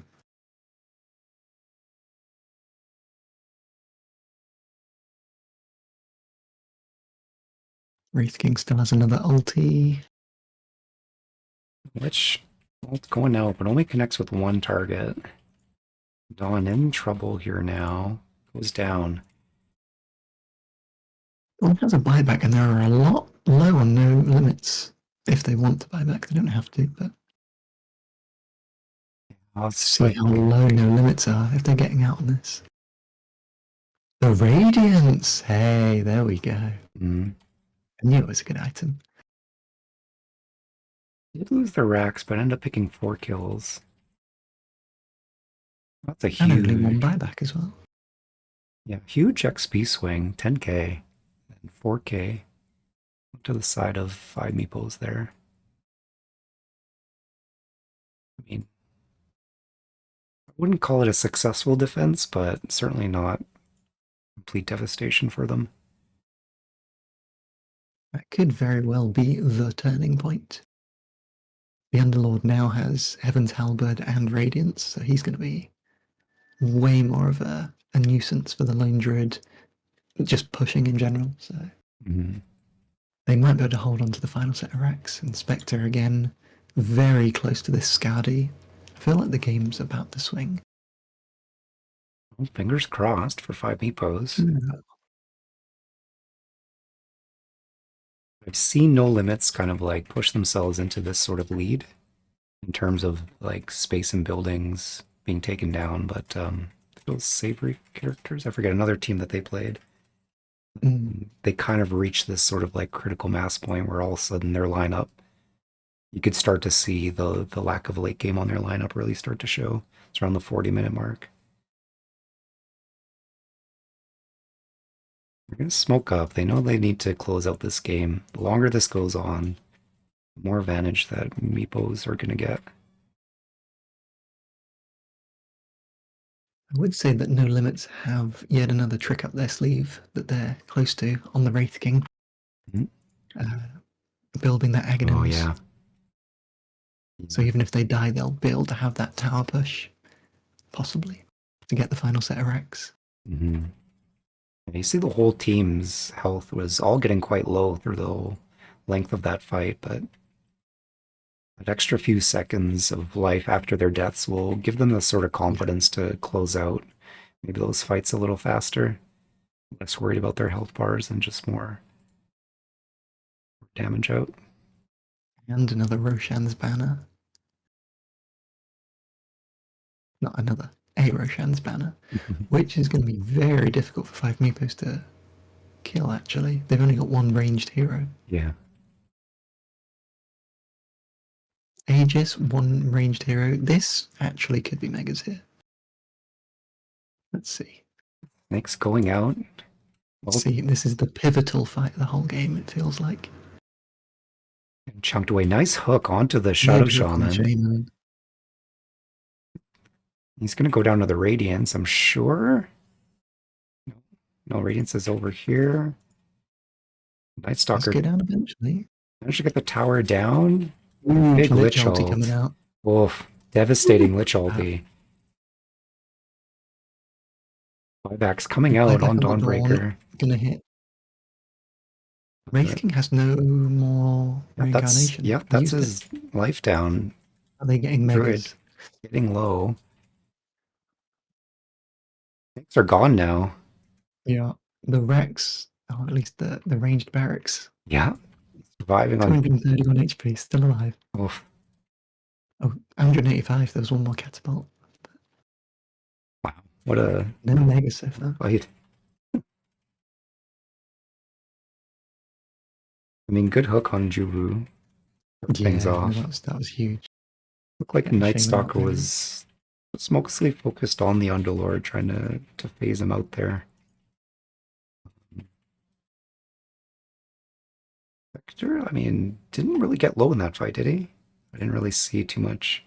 Wraith King still has another ulti. Which ult going out, but only connects with one target. Dawn in trouble here now. Goes down. One has a buyback, and there are a lot low on no limits. If they want to buy back, they don't have to, but I'll see how low no limits are if they're getting out on this. The Radiance! Hey, there we go. Mm. I knew it was a good item. Did lose their racks, but ended up picking 4 kills. That's a And only one huge, buyback as well. yeah, huge XP swing, 10k and 4k to the side of 5 Meepos there. I mean, I wouldn't call it a successful defense, but certainly not complete devastation for them. That could very well be the turning point. The Underlord now has Heaven's Halberd and Radiance, so he's going to be way more of a nuisance for the Lone Druid, just pushing in general. So Mhm. they might be able to hold on to the final set of racks. And Spectre again, very close to this Skadi. I feel like the game's about to swing. Well, fingers crossed for 5 Meepos. I've seen No Limits kind of like push themselves into this sort of lead in terms of like space and buildings being taken down, but those savory characters, I forget another team that they played. They kind of reached this sort of like critical mass point where all of a sudden their lineup, you could start to see the lack of late game on their lineup really start to show. It's around the 40-minute mark. They're going to smoke up. They know they need to close out this game. The longer this goes on, the more advantage that Meepos are going to get. I would say that No Limits have yet another trick up their sleeve that they're close to on the Wraith King. Mhm. Building their Oh, Aghanims. yeah. So even if they die, they'll be able to have that tower push, possibly, to get the final set of racks. Mm-hmm. You see the whole team's health was all getting quite low through the whole length of that fight, but that extra few seconds of life after their deaths will give them the sort of confidence to close out maybe those fights a little faster, less worried about their health bars and just more damage out. And another Roshan's banner. Not another, a Roshan's banner, which is going to be very difficult for 5 Meepos to kill, actually. They've only got one ranged hero. Yeah. Aegis, one ranged hero. This actually could be Megas here. Let's see. Snake's going out. Well, See, this is the pivotal fight of the whole game, it feels like. chunked away. Nice hook onto the Shadow Shaman. He's going to go down to the Radiance, I'm sure. No, Radiance is over here. Night Let's Stalker go down eventually. managed to get the tower down. Ooh, Big Lich Lich ulti ult. coming out. Oof. Devastating Lich ulti. Buybacks coming out Buyback on on the Dawnbreaker. Gonna hit. Wraith King has no more reincarnation. That's Used it. his life down. Are they getting Druid Megas? getting low. Things are gone now. Yeah. The Rex, or at least the ranged barracks, Yeah. Surviving on 231 HP, still alive. oof. Oh, 185, there was one more catapult. Wow. What a No Megas so far. fight. I mean, good hook on Jubu. Things Yeah, off. that was huge. Looked like Getting Night Shaman out Stalker there. was mostly focused on the Underlord, trying to phase him out there. Vector, I mean, didn't really get low in that fight, did he? I didn't really see too much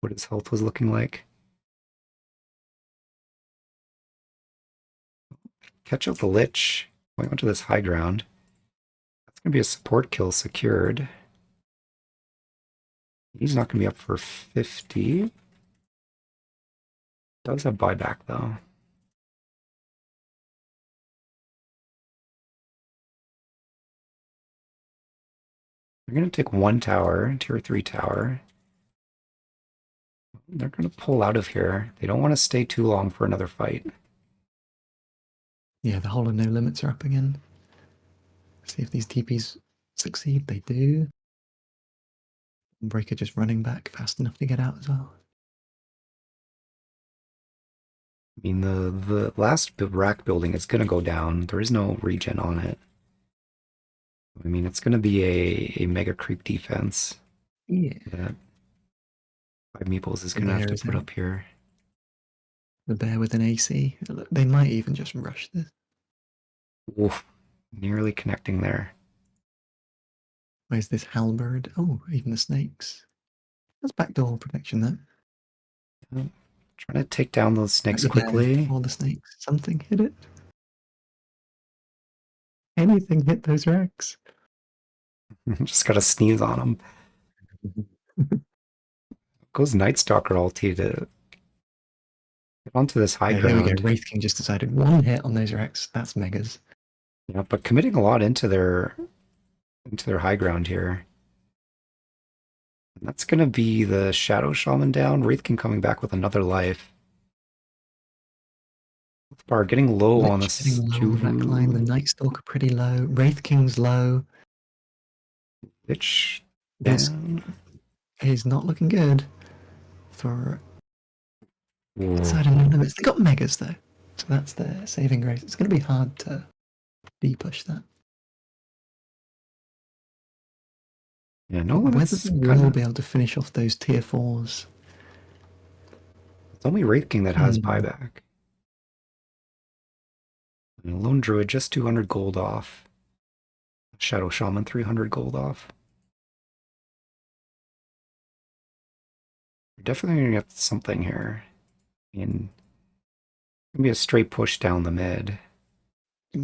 what his health was looking like. Catch out the Lich. Going onto this high ground. That's going to be a support kill secured. He's not going to be up for 50. Does have buyback, though. They're going to take one tower, tier 3 tower. They're going to pull out of here. They don't want to stay too long for another fight. Yeah, the whole of No Limits are up again. See if these TPs succeed. They do. Breaker just running back fast enough to get out as well. I mean, the last rack building is gonna go down. There is no regen on it. I mean, it's gonna be a mega creep defense Yeah. that Five Meeples is The gonna have bear to is put out. up here. The bear with an AC. Look, they might even just rush this. Oof, nearly connecting there. Where's this halberd? Oh, even the snakes. That's backdoor protection though. Trying to take down those Like snakes the bear quickly. before the snakes. Something hit it. Anything hit those racks. Just gotta sneeze on them. Goes Night Stalker ulti to get onto this high Oh, here we go. ground. Wraith King just decided one hit on those racks. That's megas. Yeah, but committing a lot into their high ground here. And that's gonna be the Shadow Shaman down. Wraith King coming back with another life. Bar getting low on Lich getting this low on the back line. The Juvu. Night Stalker pretty low. Wraith King's low. Bitch This down. is not looking good for Whoa. side of No Limits. They got megas though. So that's their saving grace. It's going to be hard to de-push that. Yeah, no But whether limits they kind will of. be able to finish off those tier 4s. It's only Wraith King that has Hmm. buyback. And Lone Druid just 200 gold off. Shadow Shaman 300 gold off. We're definitely gonna get something here. I mean, gonna be a straight push down the mid.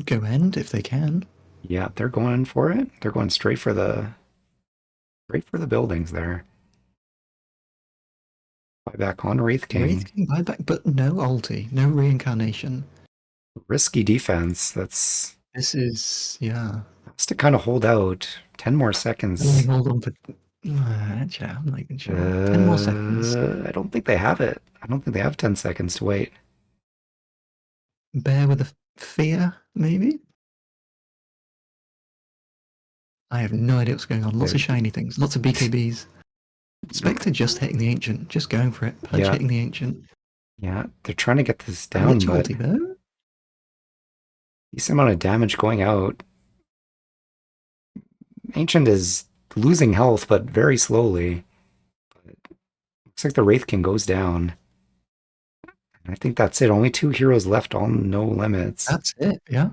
Go end if they can. Yeah, they're going for it. They're going straight for the buildings there. Buyback on Wraith Wraith King. King buyback, but no ulti, no reincarnation. Risky defense. That's This is, yeah. has to kind of hold out. 10 more Can they seconds. hold on for. Actually, I'm not even sure. 10 more seconds. I don't think they have it. I don't think they have 10 seconds to wait. Bear with a fear, maybe? I have no idea what's going on. Lots of shiny things, lots of BKBs. Spectre just hitting the Ancient, just going for it. Pudge Yeah, hitting the Ancient. yeah. They're trying to get this A down, Lich but ulti though. decent amount of damage going out. Ancient is losing health, but very slowly. Looks like the Wraith King goes down. I think that's it. Only two heroes left on No Limits. That's it, yeah.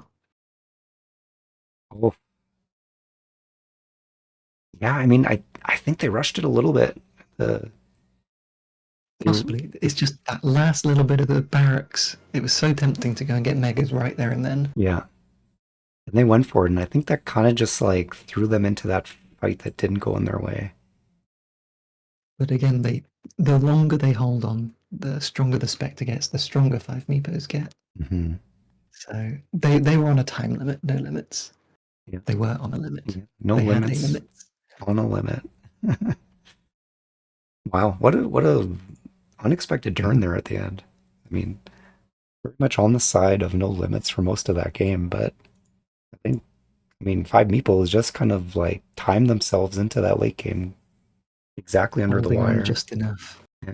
Oh, yeah. I mean, I think they rushed it a little bit. The they, Possibly. It's just that last little bit of the barracks. It was so tempting to go and get megas right there and then. yeah, and they went for it, and I think that kind of just like threw them into that fight that didn't go in their way. But again, the longer they hold on, the stronger the Spectre gets, the stronger 5 Meepos get. Hmm. So they were on a time limit, no limits. Yeah. They were on a limit. Yeah. No They had a limits limit. on a limit. Wow, what a unexpected Yeah. turn there at the end. I mean, very much on the side of No Limits for most of that game, but I mean, Five Meeples just kind of like timed themselves into that late game exactly under the Holding on wire. just enough. Yeah.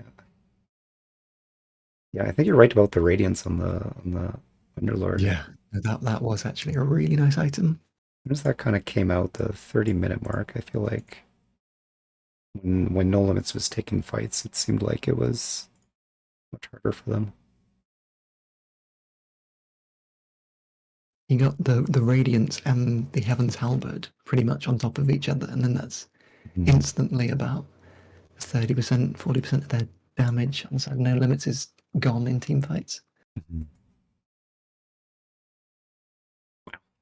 Yeah, I think you're right about the Radiance on the Underlord. Yeah. That was actually a really nice item. As that kind of came out, the 30-minute mark, I feel like when No Limits was taking fights, it seemed like it was much harder for them. You got the Radiance and the Heaven's Halberd pretty much on top of each other, and then that's instantly about 30%, 40% of their damage on the side of No Limits is gone in team fights. Mhm.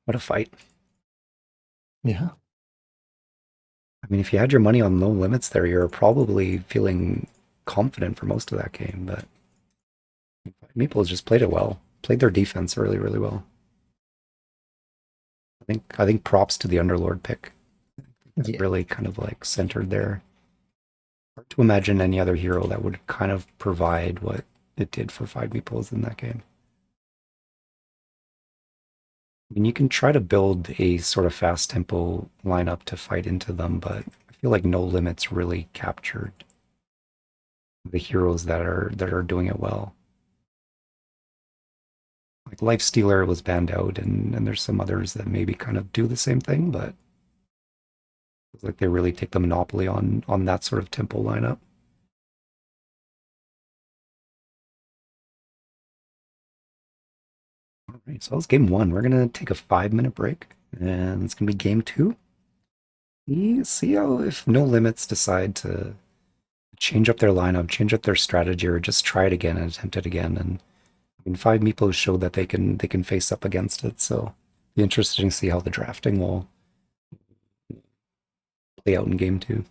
What a fight. Yeah. I mean, if you had your money on No Limits there, you're probably feeling confident for most of that game, but Meeples just played it well. Played their defense really, really well. I think props to the Underlord pick. Yeah. Really kind of like centered there. Hard to imagine any other hero that would kind of provide what it did for Five Meeples in that game. I mean, you can try to build a sort of fast tempo lineup to fight into them, but I feel like No Limits really captured the heroes that are doing it well. Like Lifestealer was banned out, and there's some others that maybe kind of do the same thing, but it's like they really take the monopoly on that sort of tempo lineup. All right, so that was game one. We're gonna take a 5 minute break, and it's gonna be game two. See how if No Limits decide to change up their lineup, change up their strategy, or just try it again and attempt it again. And I mean, five Meepos showed that they can face up against it. So be interesting to see how the drafting will play out in game two.